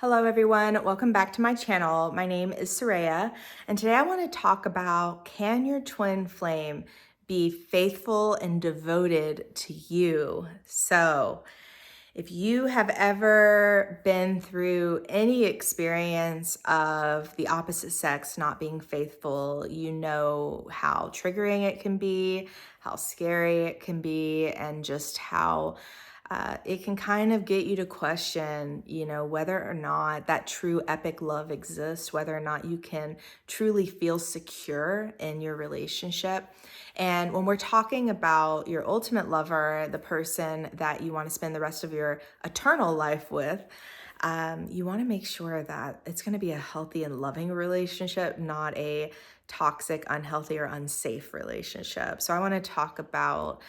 Hello everyone, welcome back to my channel. My name is Soraya, and today I want to talk about, can your twin flame be faithful and devoted to you? So, if you have ever been through any experience of the opposite sex not being faithful, you know how triggering it can be, how scary it can be, and just how it can kind of get you to question, whether or not that true epic love exists, whether or not you can truly feel secure in your relationship. And when we're talking about your ultimate lover, the person that you want to spend the rest of your eternal life with, you want to make sure that it's going to be a healthy and loving relationship, not a toxic, unhealthy, or unsafe relationship. So I want to talk about,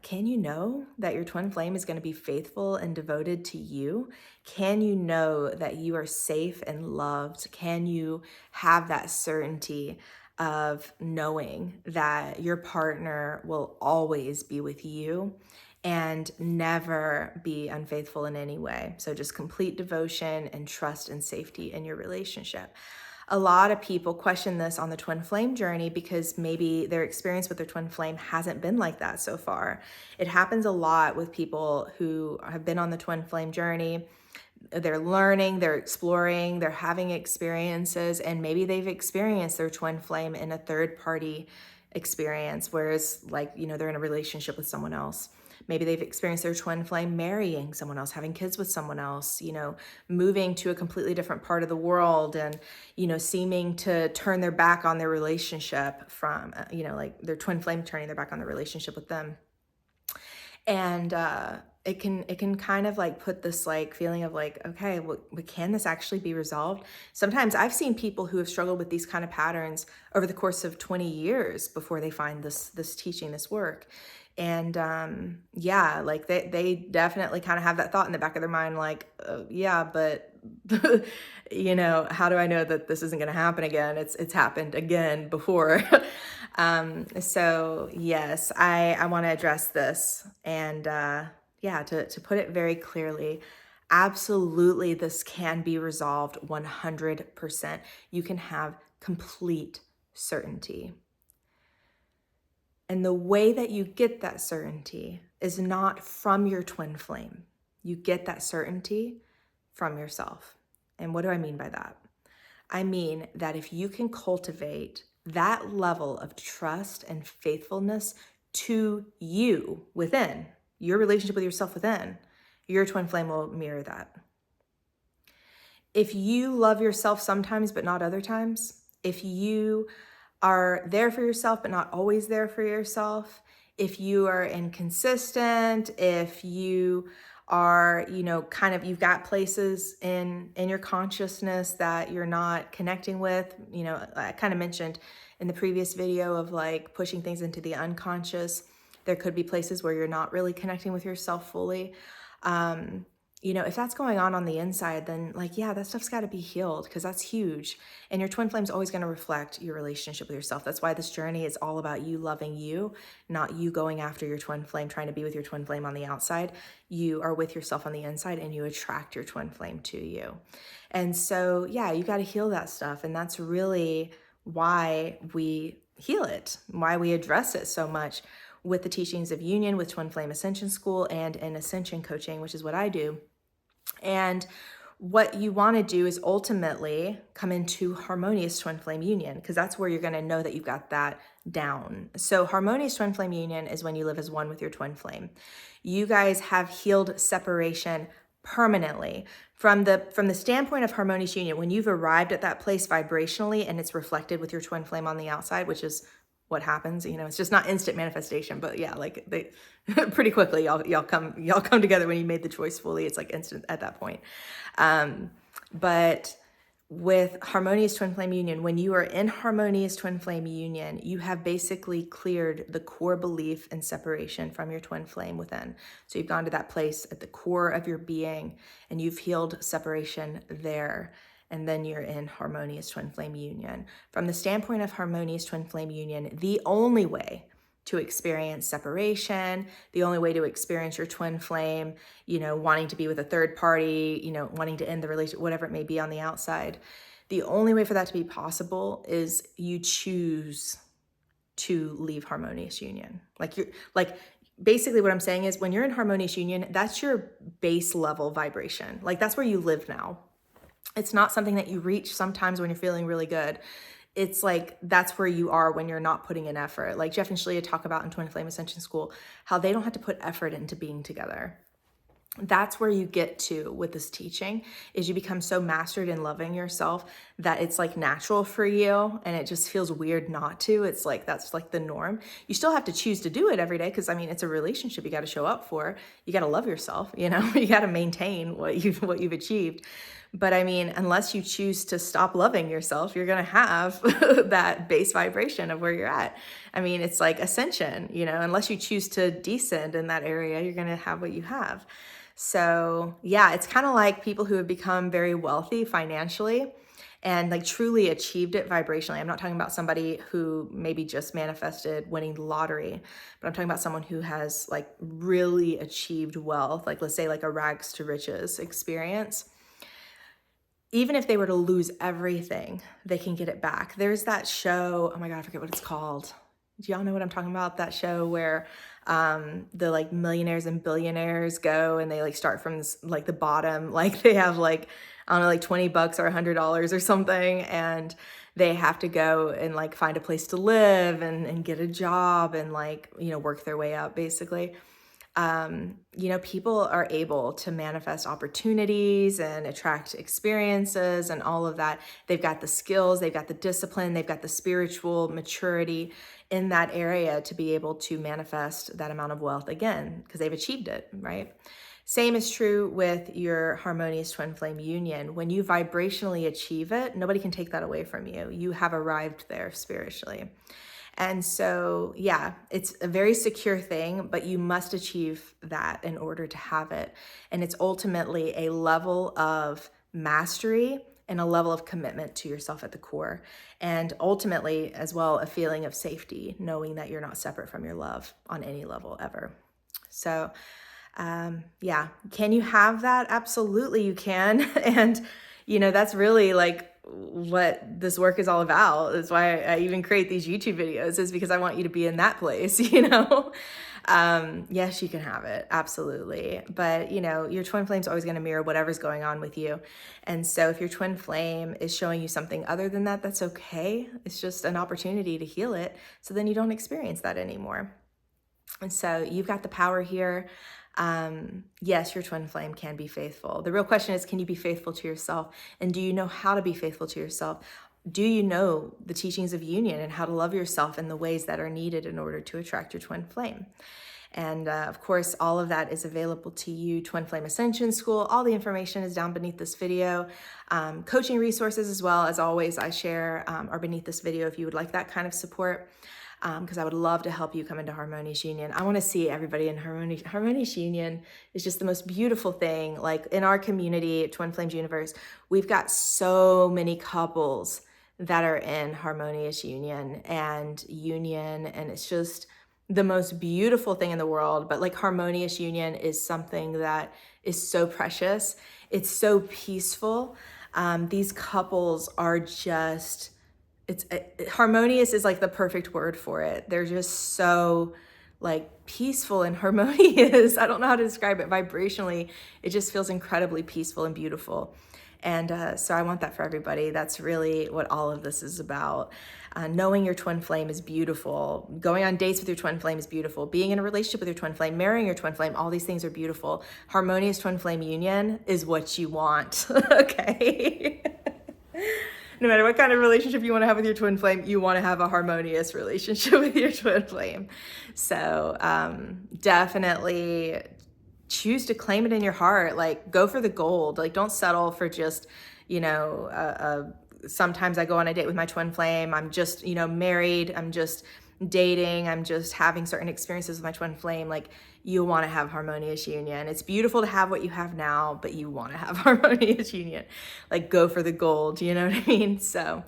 can you know that your twin flame is going to be faithful and devoted to you? Can you know that you are safe and loved? Can you have that certainty of knowing that your partner will always be with you and never be unfaithful in any way? So just complete devotion and trust and safety in your relationship. A lot of people question this on the twin flame journey because maybe their experience with their twin flame hasn't been like that so far. It happens a lot with people who have been on the twin flame journey. They're learning, they're exploring, they're having experiences, and maybe they've experienced their twin flame in a third party experience, whereas they're in a relationship with someone else. Maybe they've experienced their twin flame marrying someone else, having kids with someone else, moving to a completely different part of the world and, seeming to turn their back on their relationship from, like their twin flame turning their back on the relationship with them. And it can kind of like put this like feeling of like, okay, well, can this actually be resolved? Sometimes I've seen people who have struggled with these kind of patterns over the course of 20 years before they find this teaching, this work. And yeah, like they definitely kind of have that thought in the back of their mind, like, yeah, but how do I know that this isn't going to happen again? It's happened again before. So yes, I want to address this, and yeah, to put it very clearly, absolutely, this can be resolved 100%. You can have complete certainty. And the way that you get that certainty is not from your twin flame. You get that certainty from yourself. And what do I mean by that? I mean that if you can cultivate that level of trust and faithfulness to you within, your relationship with yourself within, your twin flame will mirror that. If you love yourself sometimes but not other times, if you are there for yourself but not always there for yourself, if you are inconsistent, if you are, kind of, you've got places in your consciousness that you're not connecting with, I kind of mentioned in the previous video of like pushing things into the unconscious. There could be places where you're not really connecting with yourself fully. If that's going on the inside, then yeah, that stuff's got to be healed, because that's huge. And your twin flame is always going to reflect your relationship with yourself. That's why this journey is all about you loving you, not you going after your twin flame, trying to be with your twin flame on the outside. You are with yourself on the inside, and you attract your twin flame to you. And so, yeah, you got to heal that stuff. And that's really why we heal it, why we address it so much with the teachings of union, with Twin Flame Ascension School, and in Ascension coaching, which is what I do. And what you want to do is ultimately come into harmonious twin flame union, because that's where you're going to know that you've got that down. So harmonious twin flame union is when you live as one with your twin flame. You guys have healed separation permanently. From the standpoint of harmonious union, when you've arrived at that place vibrationally and it's reflected with your twin flame on the outside, which is what happens, it's just not instant manifestation, but yeah, like they pretty quickly y'all come together when you made the choice fully. It's like instant at that point. But with harmonious twin flame union, when you are in harmonious twin flame union, you have basically cleared the core belief in separation from your twin flame within. So you've gone to that place at the core of your being, and you've healed separation there. And then you're in harmonious twin flame union. From the standpoint of harmonious twin flame union, the only way to experience separation, the only way to experience your twin flame, wanting to be with a third party, wanting to end the relationship, whatever it may be on the outside. The only way for that to be possible is you choose to leave harmonious union. Basically what I'm saying is when you're in harmonious union, that's your base level vibration. Like that's where you live now. It's not something that you reach sometimes when you're feeling really good. It's like, that's where you are when you're not putting in effort. Like Jeff and Shalia talk about in Twinflame Ascension School, how they don't have to put effort into being together. That's where you get to with this teaching, is you become so mastered in loving yourself that it's like natural for you and it just feels weird not to. It's like, that's like the norm. You still have to choose to do it every day because it's a relationship you got to show up for. You got to love yourself, you got to maintain what you've achieved. But unless you choose to stop loving yourself, you're going to have that base vibration of where you're at. It's like Ascension, unless you choose to descend in that area, you're going to have what you have. So yeah, it's kind of like people who have become very wealthy financially and like truly achieved it vibrationally. I'm not talking about somebody who maybe just manifested winning the lottery, but I'm talking about someone who has like really achieved wealth, like let's say like a rags to riches experience. Even if they were to lose everything, they can get it back. There's that show, oh my God, I forget what it's called. Do y'all know what I'm talking about? That show where the like millionaires and billionaires go and they like start from this, like the bottom, like they have like, I don't know, like $20 or $100 or something. And they have to go and like find a place to live and get a job and like, work their way up basically. People are able to manifest opportunities and attract experiences and all of that. They've got the skills, they've got the discipline, they've got the spiritual maturity in that area to be able to manifest that amount of wealth again, because they've achieved it, right? Same is true with your harmonious twin flame union. When you vibrationally achieve it, nobody can take that away from you. You have arrived there spiritually. And so, yeah, it's a very secure thing, but you must achieve that in order to have it. And it's ultimately a level of mastery and a level of commitment to yourself at the core. And ultimately, as well, a feeling of safety, knowing that you're not separate from your love on any level ever. So, yeah, can you have that? Absolutely, you can. And, that's really like what this work is all about. That's why I even create these YouTube videos, is because I want you to be in that place, Yes, you can have it. Absolutely. But, your twin flame is always going to mirror whatever's going on with you. And so if your twin flame is showing you something other than that, that's okay. It's just an opportunity to heal it. So then you don't experience that anymore. And so you've got the power here. Yes, your twin flame can be faithful. The real question is, can you be faithful to yourself? And do you know how to be faithful to yourself? Do you know the teachings of union and how to love yourself in the ways that are needed in order to attract your twin flame? And of course, all of that is available to you, Twin Flame Ascension School. All the information is down beneath this video. Coaching resources as well, as always, I share are beneath this video if you would like that kind of support. Because I would love to help you come into harmonious union. I want to see everybody in harmonious union. Is just the most beautiful thing. Like in our community, Twin Flames Universe, we've got so many couples that are in harmonious union, and it's just the most beautiful thing in the world. But like harmonious union is something that is so precious. It's so peaceful. These couples are just, harmonious is like the perfect word for it. They're just so like peaceful and harmonious. I don't know how to describe it vibrationally. It just feels incredibly peaceful and beautiful. And so I want that for everybody. That's really what all of this is about. Knowing your twin flame is beautiful. Going on dates with your twin flame is beautiful. Being in a relationship with your twin flame, marrying your twin flame, all these things are beautiful. Harmonious twin flame union is what you want, okay? No matter what kind of relationship you want to have with your twin flame, you want to have a harmonious relationship with your twin flame. So definitely choose to claim it in your heart. Like, go for the gold. Like, don't settle for just, sometimes I go on a date with my twin flame. I'm just, married. I'm just dating. I'm just having certain experiences with my twin flame. Like, you want to have harmonious union. It's beautiful to have what you have now, but you want to have harmonious union. Like, go for the gold. You know what I mean? So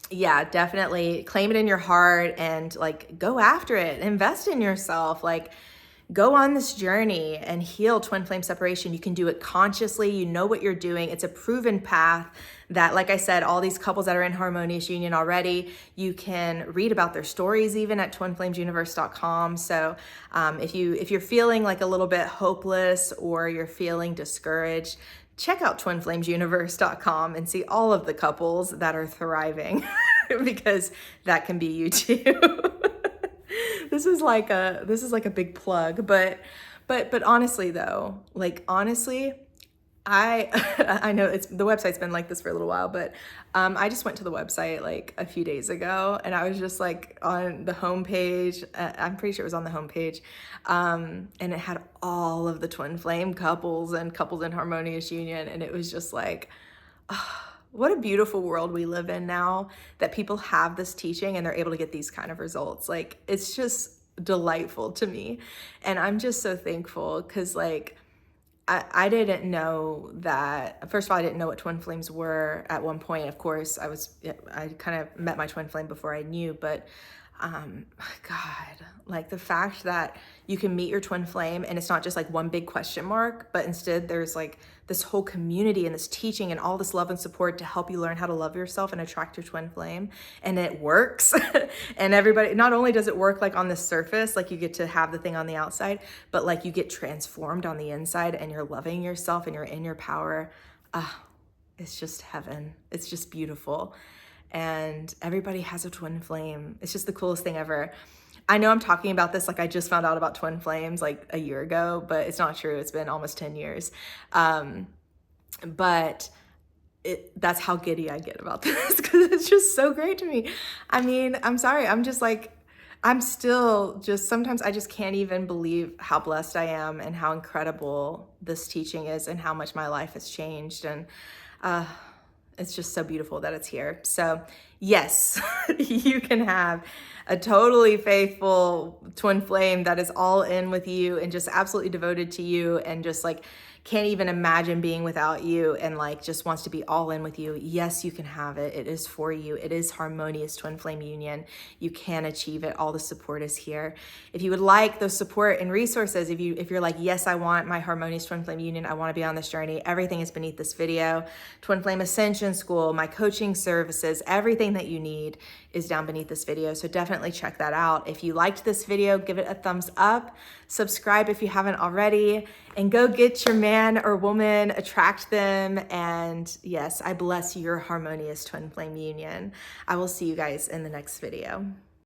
Yeah, definitely claim it in your heart and like go after it. Invest in yourself. Like go on this journey and heal twin flame separation. You can do it consciously. You know what you're doing. It's a proven path that, like I said, all these couples that are in harmonious union already, you can read about their stories even at twinflamesuniverse.com. So if you're feeling like a little bit hopeless or you're feeling discouraged, check out twinflamesuniverse.com and see all of the couples that are thriving because that can be you too. This is like a big plug, but honestly though, like honestly, I I know it's the website's been like this for a little while, but I just went to the website like a few days ago and I was just like on the homepage. I'm pretty sure it was on the homepage, and it had all of the twin flame couples and couples in harmonious union, and it was just like, what a beautiful world we live in now that people have this teaching and they're able to get these kind of results. Like it's just delightful to me, and I'm just so thankful because like I didn't know that. First of all, I didn't know what twin flames were at one point. Of course, I kind of met my twin flame before I knew, but God, like the fact that you can meet your twin flame and it's not just like one big question mark, but instead there's like this whole community and this teaching and all this love and support to help you learn how to love yourself and attract your twin flame. And it works. And everybody, not only does it work like on the surface, like you get to have the thing on the outside, but like you get transformed on the inside and you're loving yourself and you're in your power. It's just heaven. It's just beautiful. And everybody has a twin flame. It's just the coolest thing ever. I know I'm talking about this like I just found out about twin flames like a year ago, but it's not true. It's been almost 10 years. But that's how giddy I get about this because it's just so great to me. I mean, I'm sorry. I'm just like, I'm still just, sometimes I just can't even believe how blessed I am and how incredible this teaching is and how much my life has changed. And it's just so beautiful that it's here. So yes, you can have a totally faithful twin flame that is all in with you and just absolutely devoted to you and just like can't even imagine being without you and like just wants to be all in with you. Yes, you can have it. It is for you. It is harmonious twin flame union. You can achieve it. All the support is here. If you would like those support and resources, if you're like, yes, I want my harmonious twin flame union, I want to be on this journey, everything is beneath this video. Twin Flame Ascension School, my coaching services, everything that you need is down beneath this video. So definitely check that out. If you liked this video, give it a thumbs up, subscribe if you haven't already, and go get your man or woman, attract them. And yes, I bless your harmonious twin flame union. I will see you guys in the next video.